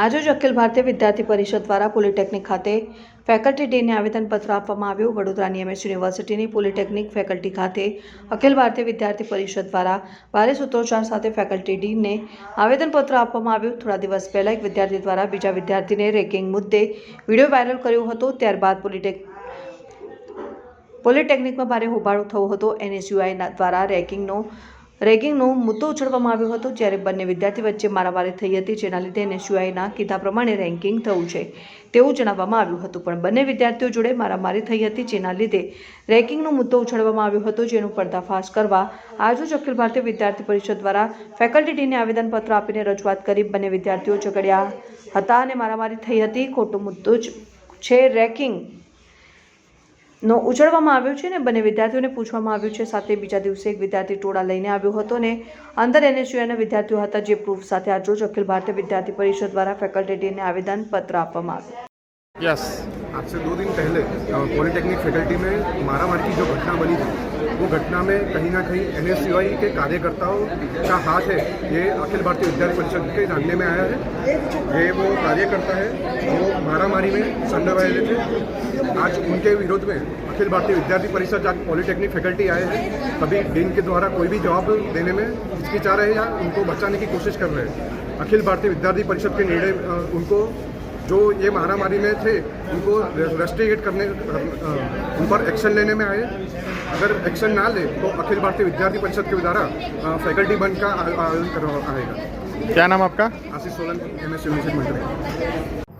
આજરોજ અખિલ ભારતીય વિદ્યાર્થી પરિષદ દ્વારા પોલિટેકનિક ખાતે ફેકલ્ટી ડેને આવેદનપત્ર આપવામાં આવ્યું। વડોદરાની એમએસ યુનિવર્સિટીની પોલિટેકનિક ફેકલ્ટી ખાતે અખિલ ભારતીય વિદ્યાર્થી પરિષદ દ્વારા ભારે સૂત્રોચ્ચાર સાથે ફેકલ્ટી ડીનને આવેદનપત્ર આપવામાં આવ્યું। થોડા દિવસ પહેલા એક વિદ્યાર્થી દ્વારા બીજા વિદ્યાર્થીને રેકિંગ મુદ્દે વિડીયો વાયરલ કર્યો હતો। ત્યારબાદ પોલિટેકનિકમાં ભારે હોબાળો થયો હતો। એનએસયુઆઈ દ્વારા રેગિંગનો મુદ્દો ઉછળવામાં આવ્યો હતો, જ્યારે બંને વિદ્યાર્થી વચ્ચે મારામારી થઈ હતી, જેના લીધે એનએસયુઆઈના કીધા પ્રમાણે રેન્કિંગ થયું છે તેવું જણાવવામાં આવ્યું હતું, પણ બંને વિદ્યાર્થીઓ જોડે મારામારી થઈ હતી, જેના લીધે રેન્કિંગનો મુદ્દો ઉછળવામાં આવ્યો હતો, જેનો પર્દાફાશ કરવા આજરોજ અખિલ ભારતીય વિદ્યાર્થી પરિષદ દ્વારા ફેકલ્ટી ડીને આવેદનપત્ર આપીને રજૂઆત કરી। બંને વિદ્યાર્થીઓ ઝઘડ્યા હતા અને મારામારી થઈ હતી। ખોટો મુદ્દો જ છે, રેન્કિંગ નો ઉછળવામાં આવ્યો છે અને બંને વિદ્યાર્થીઓને પૂછવામાં આવ્યું છે। સાથે બીજા દિવસે એક વિદ્યાર્થી ટોળા લઈને આવ્યો હતો અને અંદર એનએસયુઆઈના વિદ્યાર્થીઓ હતા, જે પ્રૂફ સાથે આજરોજ અખિલ भारतीय विद्यार्थी परिषद द्वारा फैकल्टी डे ने आवेदन पत्र आपવામાં આવ્યું। यस, आज से 2 दिन पहले पॉलिटेक्निक फैकल्टी में मारामारी की जो घटना बनी थी, वो घटना में कहीं ना कहीं एनएसयूआई के कार्यकर्ताओं का हाथ है, ये अखिल भारतीय विद्यार्थी परिषद के जानने में आया है। ये वो कार्यकर्ता है जो मारामारी में संडोवाए थे। आज उनके विरोध में अखिल भारतीय विद्यार्थी परिषद आज पॉलिटेक्निक फैकल्टी आए हैं। अभी डीन के द्वारा कोई भी जवाब देने में हिचकिचा रहे या उनको बचाने की कोशिश कर रहे हैं। अखिल भारतीय विद्यार्थी परिषद के निर्णय उनको जो ये मारामारी में थे उनको रेस्ट्रिकेट करने उन पर एक्शन लेने में आए। अगर एक्शन ना ले तो अखिल भारतीय विद्यार्थी परिषद के द्वारा फैकल्टी बंद का आयोजन करवाया आएगा। क्या नाम आपका? आशीष सोलंकी, एमएस यूनिवर्सिटी मंत्री।